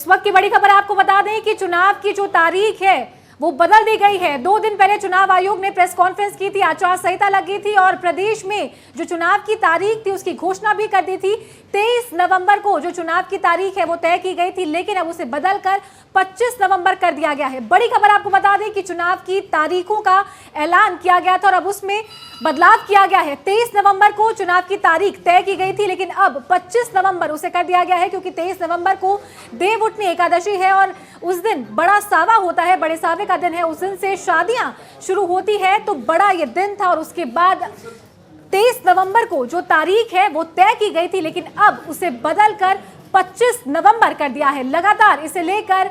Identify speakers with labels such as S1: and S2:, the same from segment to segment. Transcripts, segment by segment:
S1: इस वक्त की बड़ी खबर आपको बता दें कि चुनाव की जो तारीख है वो बदल दी गई है। 2 दिन पहले चुनाव आयोग ने प्रेस कॉन्फ्रेंस की थी, आचार संहिता लगी थी और प्रदेश में जो चुनाव की तारीख थी उसकी घोषणा भी कर दी थी। 23 नवंबर को जो चुनाव की तारीख है वो तय की गई थी, लेकिन अब उसे बदलकर 25 नवंबर कर दिया गया है। बड़ी खबर आपको बता दें कि चुनाव की तारीखों का ऐलान किया गया था और अब उसमें बदलाव किया गया है। 23 नवंबर को चुनाव की तारीख तय की गई थी, लेकिन अब 25 नवंबर उसे कर दिया गया है, क्योंकि 23 नवंबर को देवउठनी एकादशी है और उस दिन बड़ा सावा होता है, बड़े सावे का दिन है। उस दिन से शादियां शुरू होती है, तो बड़ा ये दिन था और उसके बाद 23 नवंबर को जो तारीख है वो तय की गई थी, लेकिन अब उसे बदलकर 25 नवंबर कर दिया है। लगातार इसे लेकर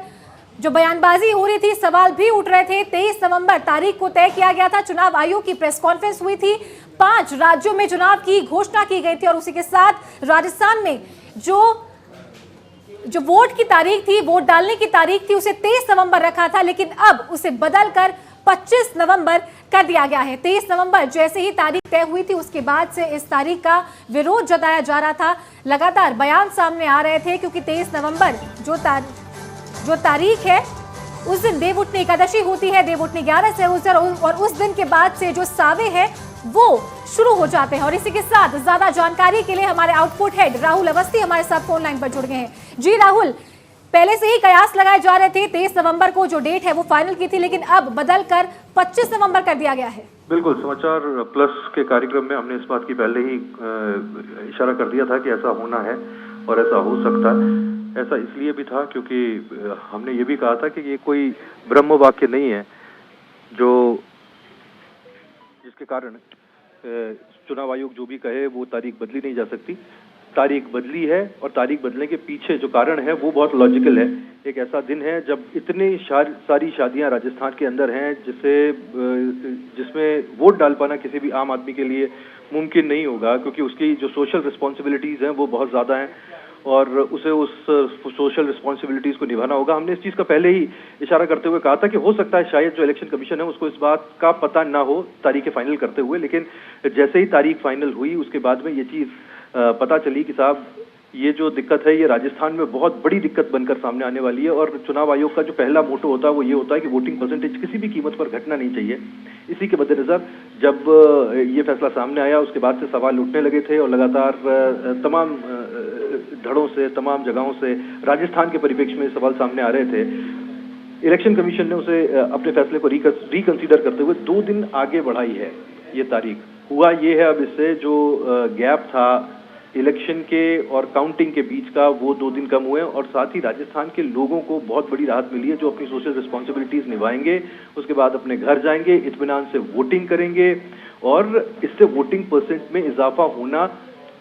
S1: जो बयानबाजी हो रही थी, सवाल भी उठ रहे थे। 23 नवंबर तारीख को तय किया गया था, चुनाव आयोग की प्रेस कॉन्फ्रेंस हुई थी, 5 राज्यों में चुनाव की घोषणा की गई थी और उसी के साथ राजस्थान में जो वोट की तारीख थी, वोट डालने की तारीख थी, उसे 23 नवंबर रखा था, लेकिन अब उसे बदलकर 25 नवंबर कर दिया गया है। 23 नवंबर जैसे ही तारीख तय हुई थी, उसके बाद से इस तारीख का विरोध जताया जा रहा था। लगातार बयान सामने आ रहे थे, क्योंकि 23 नवंबर जो तारीख है उस दिन देवउठनी एकादशी होती है, देवउठनी 11 से उस दिन, और उस दिन के बाद से जो सावे हैं वो शुरू हो जाते हैं। और इसी के साथ ज्यादा जानकारी के लिए हमारे आउटपुट हेड राहुल अवस्थी हमारे साथ फोन लाइन पर जुड़ गए हैं। जी राहुल, पहले से ही कयास लगाए जा रहे थे, 23 नवंबर को जो डेट है वो फाइनल की थी, लेकिन अब बदलकर 25 नवंबर कर दिया गया है।
S2: बिल्कुल, समाचार प्लस के कार्यक्रम में हमने इस बात की पहले ही इशारा कर दिया था कि ऐसा होना है और ऐसा हो सकता है। ऐसा इसलिए भी था क्योंकि हमने ये भी कहा था कि ये कोई ब्रह्म वाक्य नहीं है जो जिसके कारण चुनाव आयोग जो भी कहे वो तारीख बदली नहीं जा सकती। तारीख बदली है और तारीख बदलने के पीछे जो कारण है वो बहुत लॉजिकल है। एक ऐसा दिन है जब इतनी सारी शादियां राजस्थान के अंदर हैं जिसमें वोट डाल पाना किसी भी आम आदमी के लिए मुमकिन नहीं होगा, क्योंकि उसकी जो सोशल रिस्पॉन्सिबिलिटीज हैं वो बहुत ज़्यादा हैं और उसे उस सोशल रिस्पॉन्सिबिलिटीज को निभाना होगा। हमने इस चीज़ का पहले ही इशारा करते हुए कहा था कि हो सकता है शायद जो इलेक्शन कमीशन है उसको इस बात का पता ना हो तारीखें फाइनल करते हुए, लेकिन जैसे ही तारीख फाइनल हुई उसके बाद में ये चीज़ पता चली कि साहब ये जो दिक्कत है ये राजस्थान में बहुत बड़ी दिक्कत बनकर सामने आने वाली है। और चुनाव आयोग का जो पहला मोटो होता है वो ये होता है कि वोटिंग परसेंटेज किसी भी कीमत पर घटना नहीं चाहिए। इसी के मद्देनजर जब ये फैसला सामने आया उसके बाद से सवाल उठने लगे थे और लगातार तमाम धड़ों से, तमाम जगहों से राजस्थान के परिप्रेक्ष्य में सवाल सामने आ रहे थे। इलेक्शन कमीशन ने उसे अपने फैसले को रिकंसीडर करते हुए 2 दिन आगे बढ़ाई है ये तारीख। हुआ ये है अब इससे जो गैप था इलेक्शन के और काउंटिंग के बीच का वो 2 दिन कम हुए और साथ ही राजस्थान के लोगों को बहुत बड़ी राहत मिली है, जो अपनी सोशल रिस्पॉन्सिबिलिटीज निभाएंगे, उसके बाद अपने घर जाएंगे, इत्मीनान से वोटिंग करेंगे और इससे वोटिंग परसेंट में इजाफा होना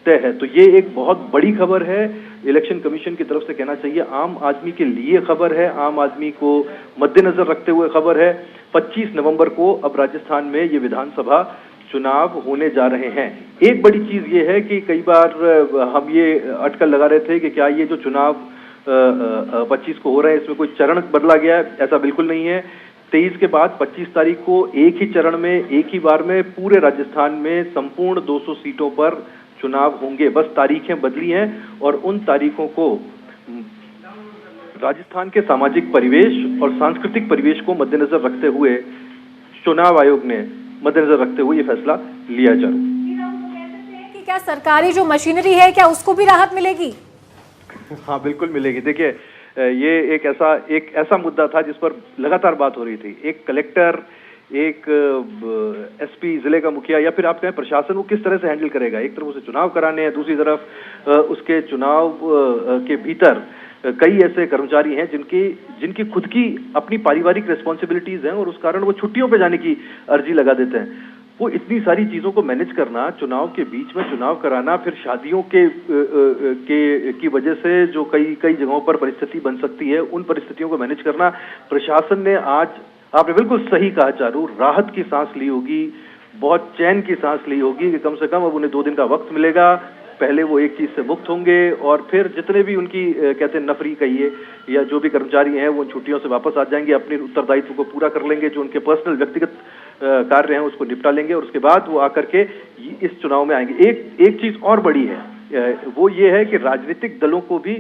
S2: तय है। तो ये एक बहुत बड़ी खबर है, इलेक्शन कमीशन की तरफ से कहना चाहिए आम आदमी के लिए खबर है, आम आदमी को मद्देनजर रखते हुए खबर है। 25 नवंबर को अब राजस्थान में ये विधानसभा चुनाव होने जा रहे हैं। एक बड़ी चीज ये है कि कई बार हम ये अटकल लगा रहे थे कि क्या ये जो चुनाव 25 को हो रहे हैं इसमें कोई चरण बदला गया है। ऐसा बिल्कुल नहीं है। 23 के बाद 25 तारीख को एक ही चरण में, एक ही बार में पूरे राजस्थान में संपूर्ण 200 सीटों पर चुनाव होंगे। बस तारीखें बदली हैं और उन तारीखों को राजस्थान के सामाजिक परिवेश और सांस्कृतिक परिवेश को मद्देनजर रखते हुए चुनाव आयोग ने मद्देनजर रखते हुए ये फैसला लिया जा रहा
S1: है। क्या सरकारी जो मशीनरी है क्या उसको भी राहत मिलेगी?
S2: हाँ बिल्कुल मिलेगी। देखिए ये एक ऐसा मुद्दा था जिस पर लगातार बात हो रही थी। एक कलेक्टर, एक एसपी, जिले का मुखिया या फिर आप कहें प्रशासन, वो किस तरह से हैंडल करेगा। एक तरफ उसे चुनाव कराने हैं, दूसरी तरफ उसके चुनाव के भीतर कई ऐसे कर्मचारी हैं जिनकी खुद की अपनी पारिवारिक रिस्पॉन्सिबिलिटीज हैं और उस कारण वो छुट्टियों पे जाने की अर्जी लगा देते हैं। वो इतनी सारी चीजों को मैनेज करना, चुनाव के बीच में चुनाव कराना, फिर शादियों की वजह से जो कई जगहों पर परिस्थिति बन सकती है, उन परिस्थितियों को मैनेज करना प्रशासन ने आज, आपने बिल्कुल सही कहा चारू, राहत की सांस ली होगी, बहुत चैन की सांस ली होगी कि कम से कम अब उन्हें 2 दिन का वक्त मिलेगा। पहले वो एक चीज से मुक्त होंगे और फिर जितने भी उनकी कहते हैं नफरी कहिए या जो भी कर्मचारी हैं वो छुट्टियों से वापस आ जाएंगे, अपने उत्तरदायित्व को पूरा कर लेंगे, जो उनके पर्सनल व्यक्तिगत कार्य हैं उसको निपटा लेंगे और उसके बाद वो आकर के इस चुनाव में आएंगे। एक चीज और बड़ी है, वो ये है कि राजनीतिक दलों को भी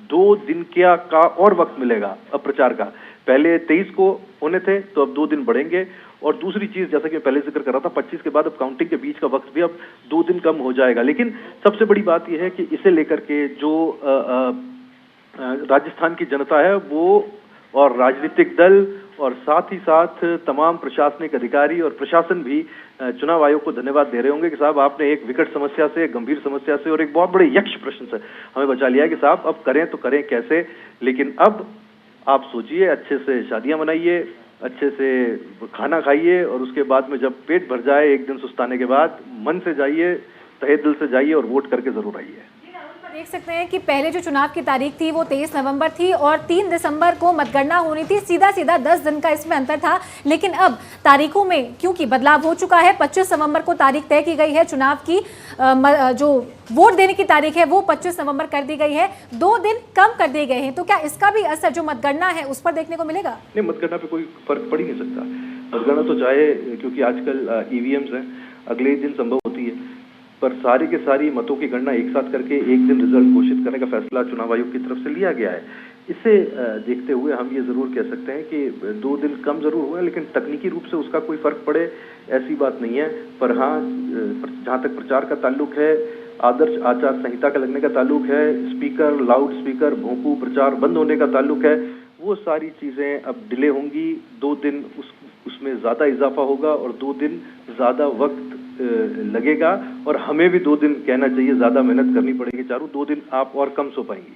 S2: 2 दिन का और वक्त मिलेगा अब प्रचार का। पहले 23 को होने थे, तो अब 2 दिन बढ़ेंगे। और दूसरी चीज, जैसा कि मैं पहले जिक्र कर रहा था, 25 के बाद अब काउंटिंग के बीच का वक्त भी अब 2 दिन कम हो जाएगा। लेकिन सबसे बड़ी बात यह है कि इसे लेकर के जो राजस्थान की जनता है वो, और राजनीतिक दल, और साथ ही साथ तमाम प्रशासनिक अधिकारी और प्रशासन भी चुनाव आयोग को धन्यवाद दे रहे होंगे कि साहब आपने एक विकट समस्या से, गंभीर समस्या से और एक बहुत बड़े यक्ष प्रश्न से हमें बचा लिया है कि साहब अब करें तो करें कैसे। लेकिन अब आप सोचिए, अच्छे से शादियां मनाइए, अच्छे से खाना खाइए, और उसके बाद में जब पेट भर जाए एक दिन सुस्ताने के बाद, मन से जाइए, तहे दिल से जाइए और वोट करके जरूर आइए।
S1: देख सकते हैं कि पहले जो चुनाव की तारीख थी वो 23 नवंबर थी और 3 दिसंबर को मतगणना होनी थी। सीधा 10 दिन का इसमें अंतर था। लेकिन अब तारीखों में क्योंकि बदलाव हो चुका है, 25 नवंबर को तारीख तय की गई है चुनाव की। जो वोट देने की तारीख है वो 25 नवंबर कर दी गई है, 2 दिन कम कर दिए गए हैं। तो क्या इसका भी असर जो मतगणना है उस पर देखने को मिलेगा?
S2: नहीं, मतगणना पे कोई फर्क पड़ ही नहीं सकता। मतगणना तो चाहे, क्योंकि आजकल ईवीएम्स हैं, अगले ही दिन संभव होती है, पर सारी के सारी मतों की गणना एक साथ करके एक दिन रिजल्ट घोषित करने का फैसला चुनाव आयोग की तरफ से लिया गया है। इसे देखते हुए हम ये जरूर कह सकते हैं कि 2 दिन कम जरूर हुआ है, लेकिन तकनीकी रूप से उसका कोई फर्क पड़े ऐसी बात नहीं है। पर हाँ, जहाँ तक प्रचार का ताल्लुक है, आदर्श आचार संहिता का लगने का ताल्लुक है, स्पीकर, लाउड स्पीकर, भोंपू प्रचार बंद होने का ताल्लुक है, वो सारी चीजें अब डिले होंगी। 2 दिन उसमें ज्यादा इजाफा होगा और 2 दिन ज्यादा वक्त लगेगा, और हमें भी 2 दिन कहना चाहिए, ज्यादा मेहनत करनी पड़ेगी। चारों 2 दिन आप और कम सो पाएंगी।